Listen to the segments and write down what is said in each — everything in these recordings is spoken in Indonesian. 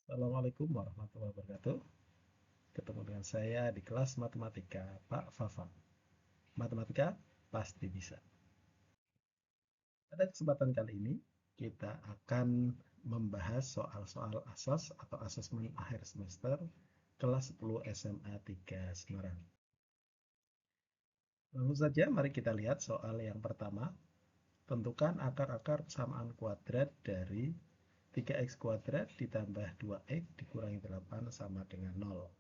Assalamualaikum warahmatullahi wabarakatuh. Ketemu dengan saya di kelas matematika, Pak Fafan. Matematika pasti bisa. Pada kesempatan kali ini, kita akan membahas soal-soal asas atau asesmen akhir semester kelas 10 SMA 3 Semarang. Langsung saja, mari kita lihat soal yang pertama. Tentukan akar-akar persamaan kuadrat dari 3x kuadrat ditambah 2x dikurangi 8 sama dengan 0.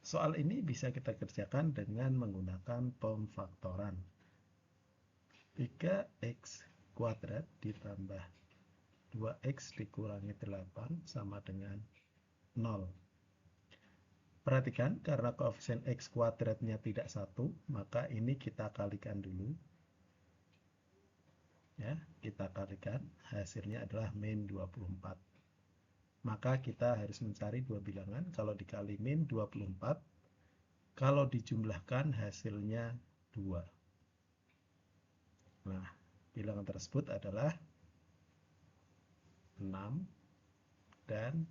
Soal ini bisa kita kerjakan dengan menggunakan pemfaktoran. 3x kuadrat ditambah 2x dikurangi 8 sama dengan 0. Perhatikan, karena koefisien x kuadratnya tidak 1, maka ini kita kalikan dulu. Ya, kita kalikan, hasilnya adalah min 24. Maka kita harus mencari dua bilangan. Kalau dikali min 24, kalau dijumlahkan hasilnya 2. Nah, bilangan tersebut adalah 6 dan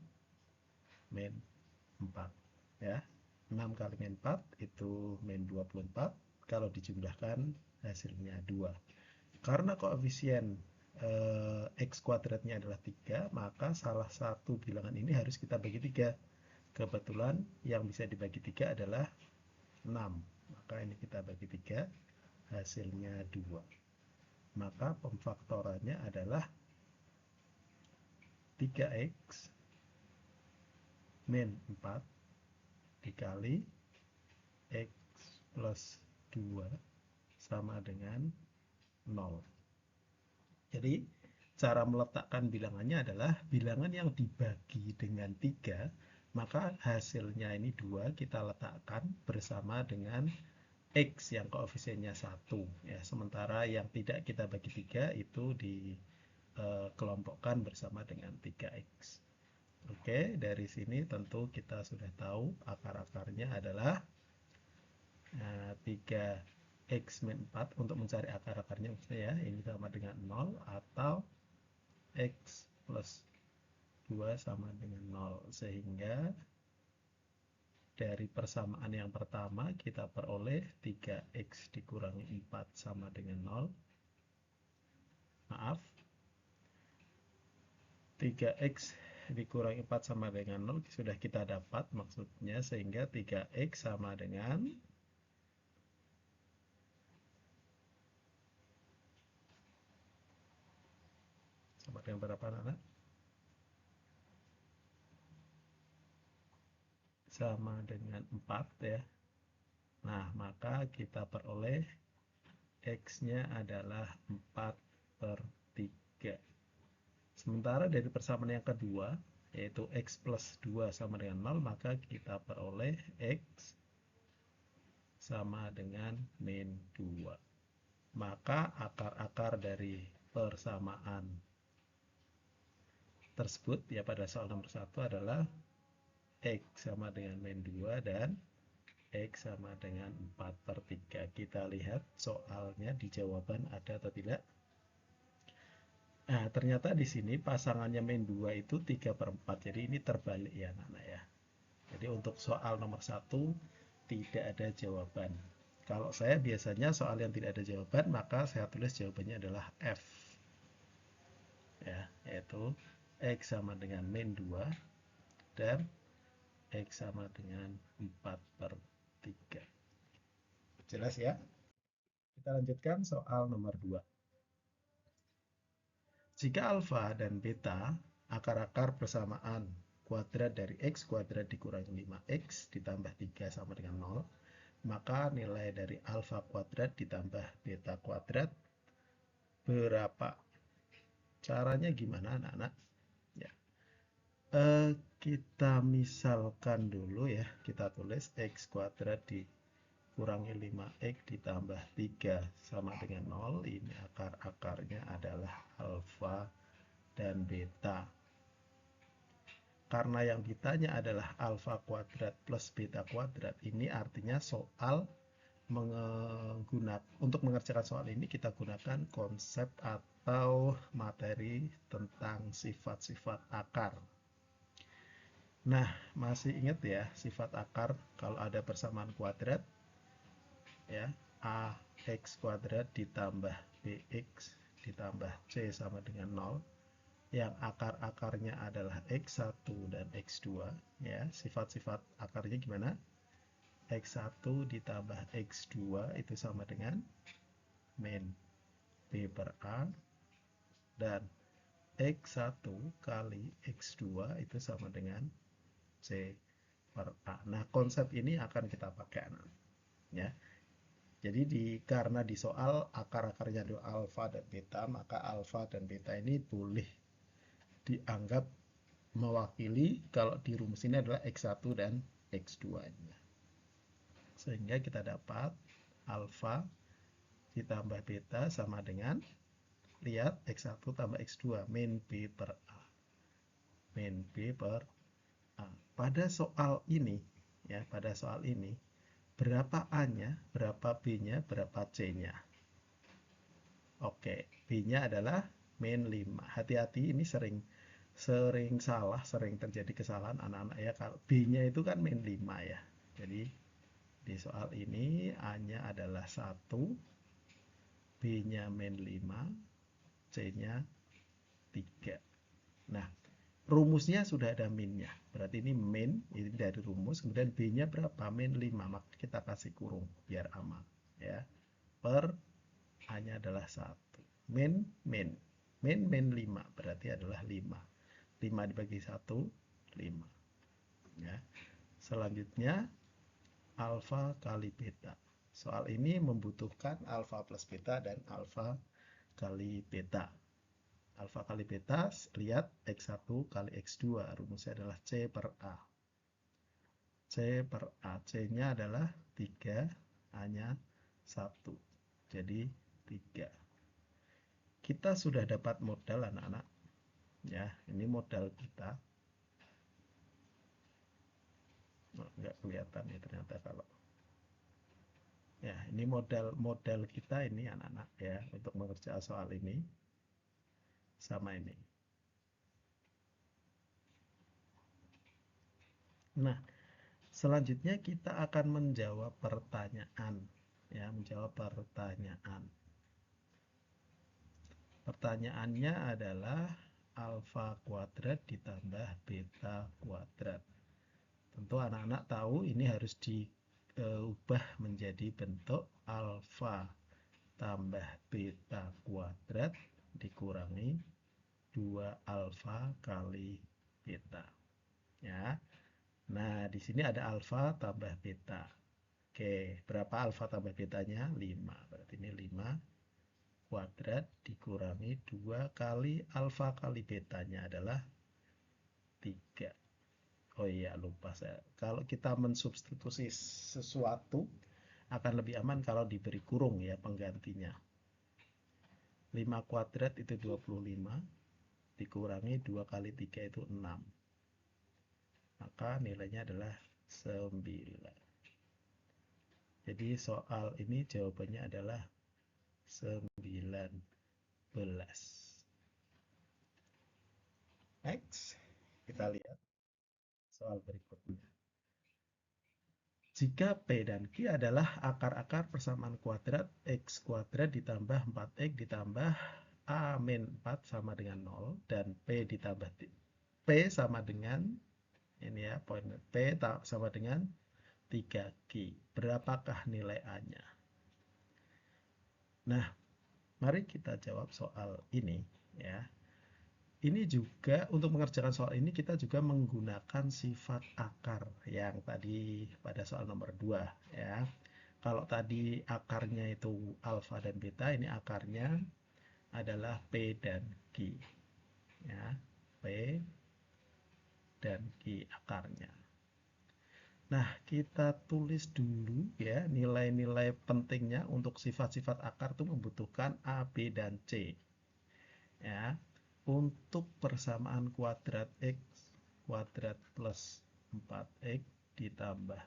min 4 ya. 6 kali min 4 itu min 24, kalau dijumlahkan hasilnya 2. Karena koefisien x kuadratnya adalah 3, maka salah satu bilangan ini harus kita bagi 3. Kebetulan yang bisa dibagi 3 adalah 6, maka ini kita bagi 3, hasilnya 2. Maka pemfaktorannya adalah 3x min 4 dikali x plus 2 sama dengan 0. Jadi cara meletakkan bilangannya adalah bilangan yang dibagi dengan 3, maka hasilnya ini 2 kita letakkan bersama dengan x yang koefisiennya 1 ya. Sementara yang tidak kita bagi 3 itu dikelompokkan bersama dengan 3x. Oke, dari sini tentu kita sudah tahu akar-akarnya adalah 3x min 4. Untuk mencari akar-akarnya maksudnya ya, ini sama dengan 0 atau x plus 2 sama dengan 0. Sehingga dari persamaan yang pertama kita peroleh 3x dikurangi 4 sama dengan 0. Maaf, 3x dikurangi 4 sama dengan 0 sudah kita dapat maksudnya, sehingga 3x sama dengan berapa anak? Sama dengan 4 ya. Nah, maka kita peroleh x-nya adalah 4/3. Sementara dari persamaan yang kedua, yaitu x plus 2 sama dengan 0, maka kita peroleh x sama dengan min 2. Maka akar-akar dari persamaan tersebut ya pada soal nomor 1 adalah x sama dengan min 2 dan x sama dengan 4/3. Kita lihat soalnya di jawaban ada atau tidak. Nah, ternyata di sini pasangannya min 2 itu 3/4. Jadi ini terbalik ya anak-anak ya. Jadi untuk soal nomor 1 tidak ada jawaban. Kalau saya biasanya soal yang tidak ada jawaban, maka saya tulis jawabannya adalah F. Ya, yaitu x sama dengan min 2 dan x sama dengan 4/3. Jelas ya? Kita lanjutkan soal nomor 2. Jika alfa dan beta akar-akar persamaan kuadrat dari x kuadrat dikurangi 5x ditambah 3 sama dengan 0, maka nilai dari alfa kuadrat ditambah beta kuadrat berapa? Caranya gimana anak-anak? Ya. Kita misalkan dulu ya, kita tulis x kuadrat dikurangi 5x ditambah 3 sama dengan 0. Ini akar-akarnya adalah alfa dan beta. Karena yang ditanya adalah alfa kuadrat plus beta kuadrat, ini artinya soal untuk mengerjakan soal ini kita gunakan konsep atau materi tentang sifat-sifat akar. Nah, masih ingat ya sifat akar kalau ada persamaan kuadrat ya, ax kuadrat ditambah bx ditambah c sama dengan 0 yang akar-akarnya adalah x1 dan x2 ya. Sifat-sifat akarnya gimana? X1 ditambah X2 itu sama dengan min B per A, dan X1 kali X2 itu sama dengan C per A. Nah, konsep ini akan kita pakai ya. Jadi karena di soal akar-akarnya adalah alfa dan beta, maka alfa dan beta ini boleh dianggap mewakili kalau di rumus ini adalah X1 dan X2-nya. Sehingga kita dapat alfa ditambah beta sama dengan, lihat, X1 tambah X2 min B per A. Min B per A. Pada soal ini, ya, pada soal ini, berapa A-nya, berapa B-nya, berapa C-nya? Oke, B-nya adalah min 5. Hati-hati, ini sering salah, sering terjadi kesalahan anak-anak ya. Kalau B-nya itu kan min 5 ya. Jadi di soal ini A-nya adalah 1, B-nya min 5, C-nya 3. Nah, rumusnya sudah ada minnya. Berarti ini min, ini dari rumus. Kemudian B-nya berapa? Min 5. Maka kita kasih kurung biar aman. Ya. Per A-nya adalah 1. Min, min. Min, min 5. Berarti adalah 5. 5 dibagi 1, 5. Ya. Selanjutnya, alfa kali beta. Soal ini membutuhkan alfa plus beta dan alfa kali beta. Alfa kali beta, lihat X1 kali X2, rumusnya adalah C per A. C per A, C-nya adalah 3, A-nya 1. Jadi 3. Kita sudah dapat modal anak-anak. Ya, ini modal kita. Oh, nggak kelihatan ya ternyata kalau. Ya, ini modal kita ini anak-anak ya untuk mengerjakan soal ini. Sama ini. Nah, selanjutnya kita akan menjawab pertanyaan. Ya, menjawab pertanyaan. Pertanyaannya adalah alfa kuadrat ditambah beta kuadrat. Tentu anak-anak tahu ini harus diubah menjadi bentuk alfa tambah beta kuadrat dikurangi 2 alfa kali beta. Ya. Nah, di sini ada alfa tambah beta. Oke, berapa alfa tambah betanya? 5. Berarti ini 5 kuadrat dikurangi 2 kali alfa kali betanya adalah 3. Oh iya, lupa saya. Kalau kita mensubstitusi sesuatu akan lebih aman kalau diberi kurung ya penggantinya. 5 kuadrat itu 25 dikurangi 2 kali 3 itu 6. Maka nilainya adalah 9. Jadi soal ini jawabannya adalah 19. Next, kita lihat soal berikutnya. Jika P dan Q adalah akar-akar persamaan kuadrat X kuadrat ditambah 4X ditambah A min 4 sama dengan 0 dan P ditambah P sama dengan ini ya, poin P sama dengan 3Q. Berapakah nilai A-nya? Nah, mari kita jawab soal ini ya. Ini juga untuk mengerjakan soal ini kita juga menggunakan sifat akar yang tadi pada soal nomor 2 ya. Kalau tadi akarnya itu alfa dan beta, ini akarnya adalah P dan Q. Ya, P dan Q akarnya. Nah, kita tulis dulu ya nilai-nilai pentingnya untuk sifat-sifat akar itu membutuhkan A, B, dan C. Ya, untuk persamaan kuadrat X kuadrat plus 4X ditambah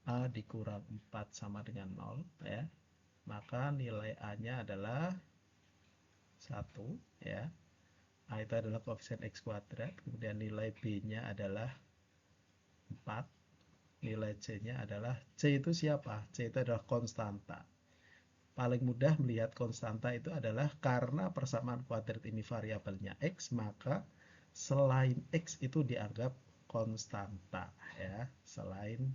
A dikurang 4 sama dengan 0 ya. Maka nilai A-nya adalah 1 ya. A itu adalah koefisien X kuadrat, kemudian nilai B-nya adalah 4, nilai C-nya adalah, C itu siapa? C itu adalah konstanta. Paling mudah melihat konstanta itu adalah karena persamaan kuadrat ini variabelnya X, maka selain X itu dianggap konstanta ya, selain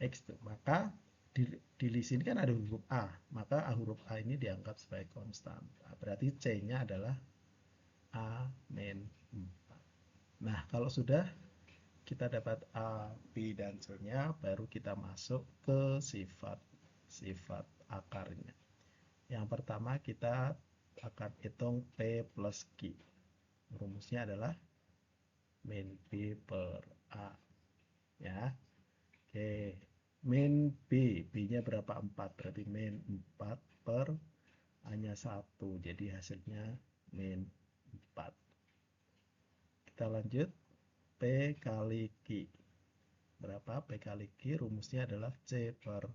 X itu. Maka di sini kan ada huruf A, maka huruf A ini dianggap sebagai konstanta. Berarti C-nya adalah A min 4. Nah, kalau sudah kita dapat A, B, dan C-nya, baru kita masuk ke sifat akarnya. Yang pertama kita akan hitung P plus Q. Rumusnya adalah min B per A. Ya. Oke. Min B. B-nya berapa? 4. Berarti min 4 per A-nya 1. Jadi hasilnya min 4. Kita lanjut. P kali Q. Berapa? P kali Q. Rumusnya adalah C per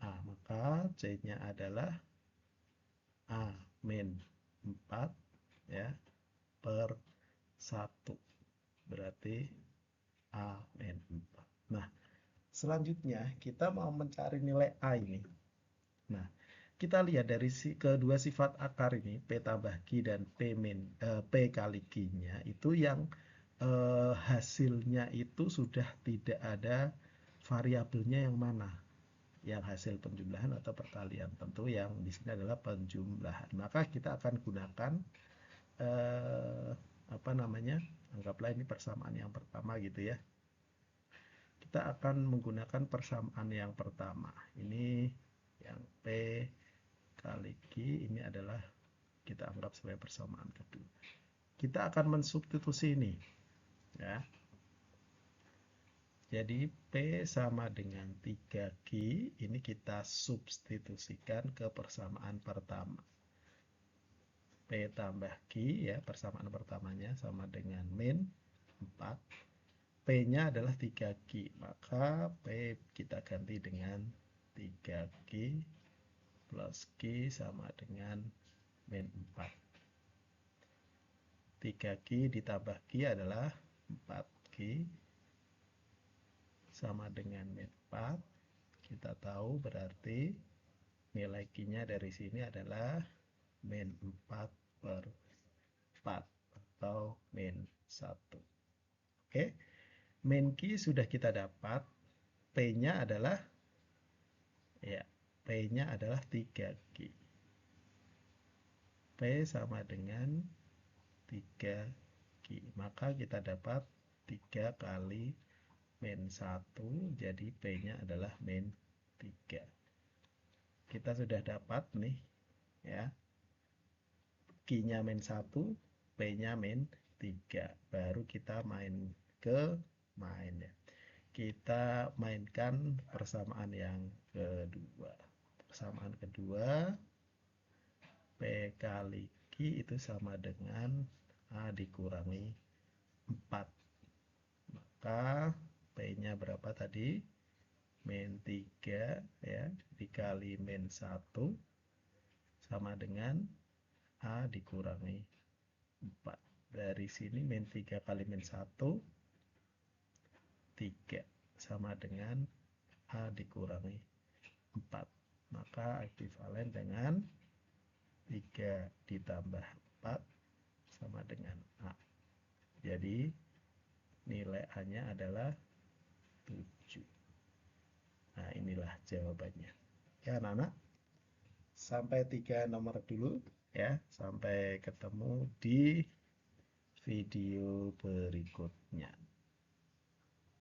A. Maka C-nya adalah A min 4 ya per 1. Berarti A min 4. Nah, selanjutnya kita mau mencari nilai A ini. Nah, kita lihat dari kedua sifat akar ini, P tambah Q dan P kali Q-nya, itu yang hasilnya itu sudah tidak ada variabelnya yang mana, yang hasil penjumlahan atau perkalian. Tentu yang di sini adalah penjumlahan. Maka kita akan gunakan apa namanya? Anggaplah ini persamaan yang pertama gitu ya. Kita akan menggunakan persamaan yang pertama. Ini yang P kali Q, ini adalah kita anggap sebagai persamaan kedua. Kita akan mensubstitusi ini ya. Jadi P sama dengan 3Q, ini kita substitusikan ke persamaan pertama. P tambah Q ya, persamaan pertamanya sama dengan min 4. P-nya adalah 3Q, maka P kita ganti dengan 3Q plus Q sama dengan min 4. 3Q ditambah Q adalah 4Q sama dengan min 4. Kita tahu berarti nilai Q-nya dari sini adalah min 4 per 4 atau min 1. Oke, min Q sudah kita dapat. P-nya adalah ya, P-nya adalah 3Q. P sama dengan 3Q. Maka kita dapat 3 kali min 1, jadi P-nya adalah min 3. Kita sudah dapat nih ya. Q-nya min 1, P-nya min 3. Baru kita main ya. Kita mainkan persamaan yang kedua. Persamaan kedua, P kali Q itu sama dengan A dikurangi 4. Maka P-nya berapa tadi? Min 3 ya, dikali min 1 sama dengan A dikurangi 4. Dari sini min 3 kali min 1, 3 sama dengan A dikurangi 4. Maka ekuivalen dengan 3 ditambah 4 sama dengan A. Jadi nilai A-nya adalah 7. Nah, inilah jawabannya. Ya, anak-anak. Sampai 3 nomor dulu ya. Sampai ketemu di video berikutnya.